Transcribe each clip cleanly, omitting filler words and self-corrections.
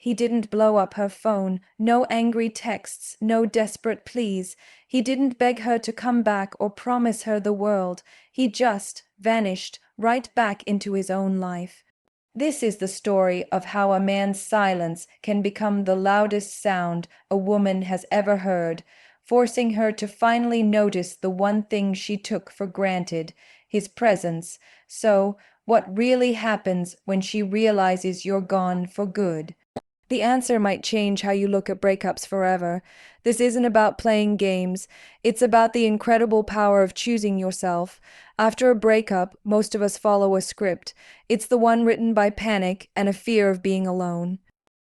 He didn't blow up her phone, no angry texts, no desperate pleas. He didn't beg her to come back or promise her the world. He just vanished right back into his own life. This is the story of how a man's silence can become the loudest sound a woman has ever heard, forcing her to finally notice the one thing she took for granted, his presence. So, what really happens when she realizes you're gone for good? The answer might change how you look at breakups forever. This isn't about playing games, it's about the incredible power of choosing yourself. After a breakup, most of us follow a script. It's the one written by panic and a fear of being alone.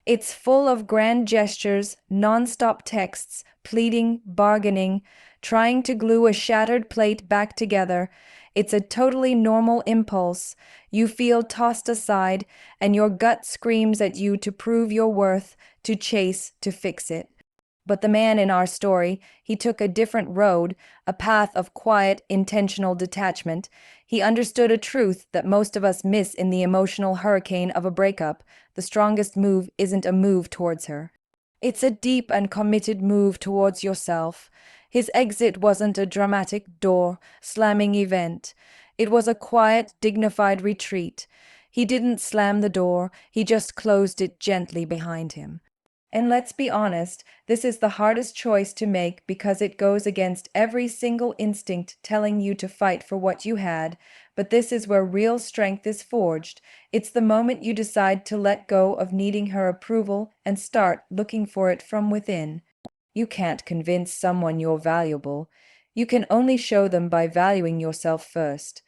It's full of grand gestures, non-stop texts, pleading, bargaining, trying to glue a shattered plate back together. It's a totally normal impulse. You feel tossed aside, and your gut screams at you to prove your worth, to chase, to fix it. But the man in our story, he took a different road, a path of quiet, intentional detachment. He understood a truth that most of us miss in the emotional hurricane of a breakup. The strongest move isn't a move towards her. It's a deep and committed move towards yourself. His exit wasn't a dramatic door slamming event. It was a quiet, dignified retreat. He didn't slam the door, he just closed it gently behind him. And let's be honest, this is the hardest choice to make because it goes against every single instinct telling you to fight for what you had. But this is where real strength is forged. It's the moment you decide to let go of needing her approval and start looking for it from within. You can't convince someone you're valuable. You can only show them by valuing yourself first.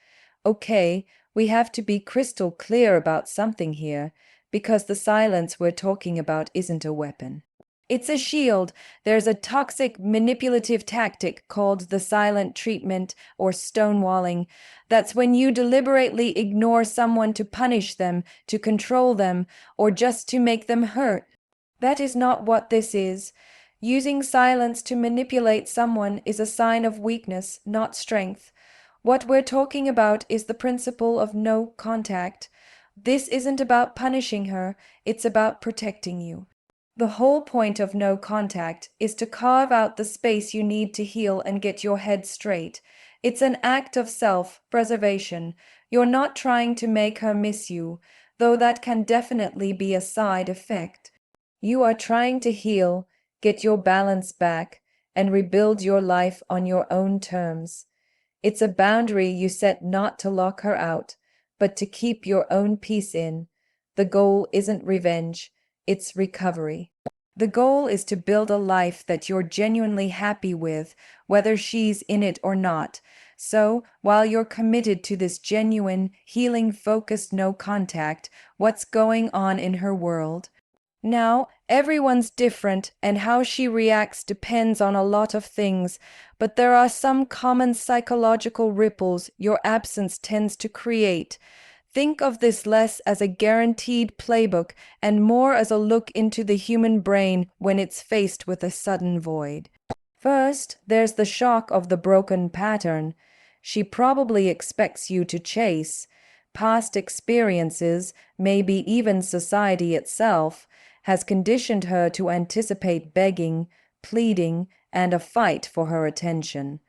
Okay, we have to be crystal clear about something here, because the silence we're talking about isn't a weapon. It's a shield. There's a toxic, manipulative tactic called the silent treatment or stonewalling. That's when you deliberately ignore someone to punish them, to control them, or just to make them hurt. That is not what this is. Using silence to manipulate someone is a sign of weakness, not strength. What we're talking about is the principle of no contact. This isn't about punishing her, it's about protecting you. The whole point of no contact is to carve out the space you need to heal and get your head straight. It's an act of self-preservation. You're not trying to make her miss you, though that can definitely be a side effect. You are trying to heal, get your balance back, and rebuild your life on your own terms. It's a boundary you set not to lock her out, but to keep your own peace in. The goal isn't revenge, it's recovery. The goal is to build a life that you're genuinely happy with, whether she's in it or not. So, while you're committed to this genuine, healing-focused no contact, what's going on in her world? Now, everyone's different, and how she reacts depends on a lot of things, but there are some common psychological ripples your absence tends to create. Think of this less as a guaranteed playbook and more as a look into the human brain when it's faced with a sudden void. First, there's the shock of the broken pattern. She probably expects you to chase. Past experiences, maybe even society itself, has conditioned her to anticipate begging, pleading, and a fight for her attention.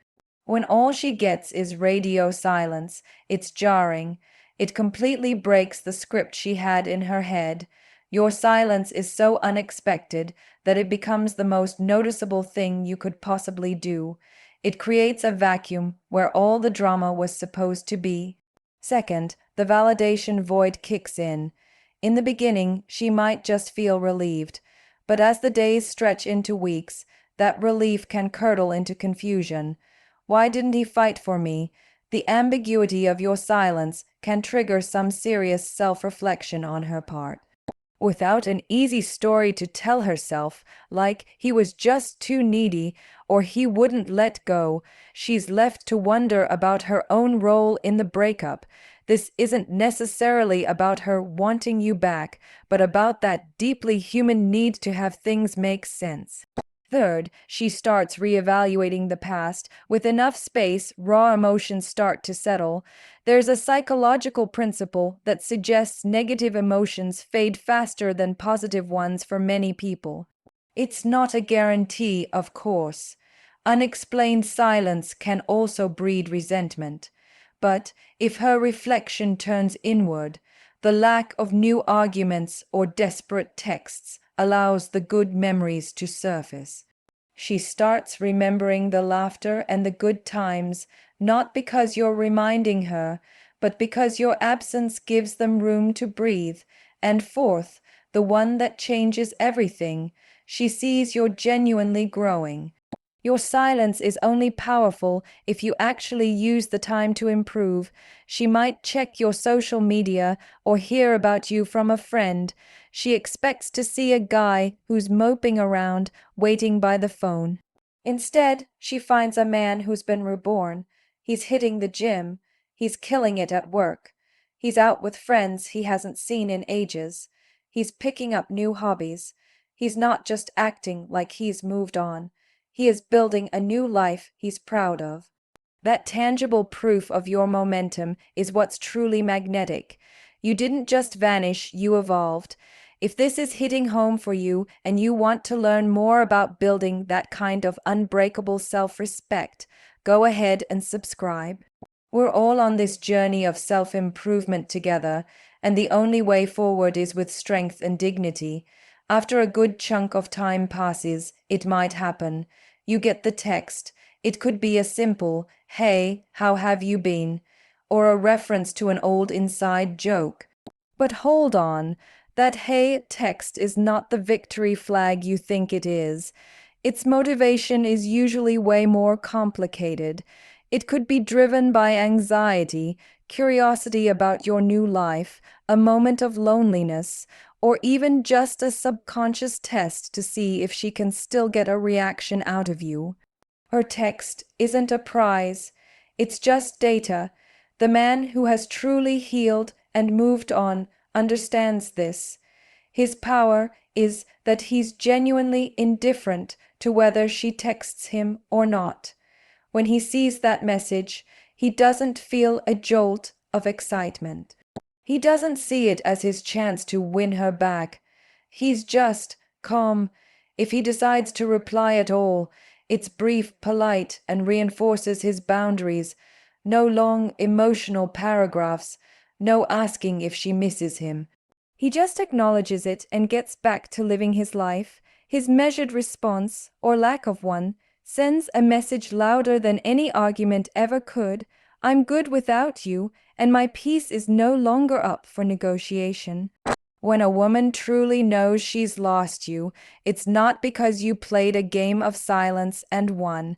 When all she gets is radio silence, it's jarring. It completely breaks the script she had in her head. Your silence is so unexpected that it becomes the most noticeable thing you could possibly do. It creates a vacuum where all the drama was supposed to be. Second, the validation void kicks in. In the beginning, she might just feel relieved, but as the days stretch into weeks, that relief can curdle into confusion. Why didn't he fight for me? The ambiguity of your silence can trigger some serious self-reflection on her part. Without an easy story to tell herself, like he was just too needy or he wouldn't let go, she's left to wonder about her own role in the breakup. This isn't necessarily about her wanting you back, but about that deeply human need to have things make sense. Third, she starts reevaluating the past. With enough space, raw emotions start to settle. There's a psychological principle that suggests negative emotions fade faster than positive ones for many people. It's not a guarantee, of course. Unexplained silence can also breed resentment. But if her reflection turns inward, the lack of new arguments or desperate texts allows the good memories to surface. She starts remembering the laughter and the good times, not because you're reminding her, but because your absence gives them room to breathe. And fourth, the one that changes everything, she sees you're genuinely growing. Your silence is only powerful if you actually use the time to improve. She might check your social media or hear about you from a friend. She expects to see a guy who's moping around, waiting by the phone. Instead, she finds a man who's been reborn. He's hitting the gym. He's killing it at work. He's out with friends he hasn't seen in ages. He's picking up new hobbies. He's not just acting like he's moved on. He is building a new life he's proud of. That tangible proof of your momentum is what's truly magnetic. You didn't just vanish, you evolved. If this is hitting home for you and you want to learn more about building that kind of unbreakable self-respect, go ahead and subscribe. We're all on this journey of self-improvement together, and the only way forward is with strength and dignity. After a good chunk of time passes, it might happen. You get the text. It could be a simple, "Hey, how have you been?" or a reference to an old inside joke. But hold on, that "hey" text is not the victory flag you think it is. Its motivation is usually way more complicated. It could be driven by anxiety, curiosity about your new life, a moment of loneliness, or even just a subconscious test to see if she can still get a reaction out of you. Her text isn't a prize, it's just data. The man who has truly healed and moved on understands this. His power is that he's genuinely indifferent to whether she texts him or not. When he sees that message, he doesn't feel a jolt of excitement. He doesn't see it as his chance to win her back. He's just calm. If he decides to reply at all, it's brief, polite, and reinforces his boundaries. No long, emotional paragraphs. No asking if she misses him. He just acknowledges it and gets back to living his life. His measured response, or lack of one, sends a message louder than any argument ever could. I'm good without you, and my peace is no longer up for negotiation. When a woman truly knows she's lost you, it's not because you played a game of silence and won.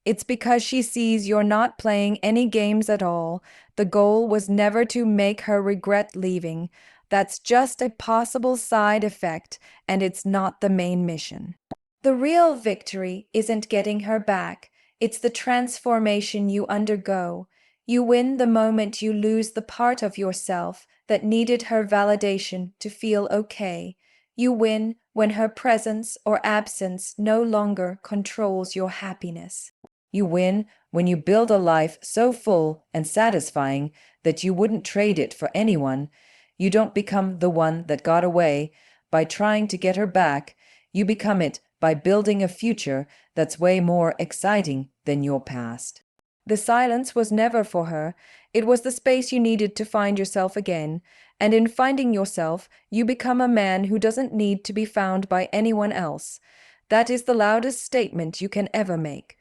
It's because she sees you're not playing any games at all. The goal was never to make her regret leaving. That's just a possible side effect, and it's not the main mission. The real victory isn't getting her back, it's the transformation you undergo. You win the moment you lose the part of yourself that needed her validation to feel okay. You win when her presence or absence no longer controls your happiness. You win when you build a life so full and satisfying that you wouldn't trade it for anyone. You don't become the one that got away by trying to get her back. You become it by building a future that's way more exciting than your past. The silence was never for her. It was the space you needed to find yourself again. And in finding yourself, you become a man who doesn't need to be found by anyone else. That is the loudest statement you can ever make.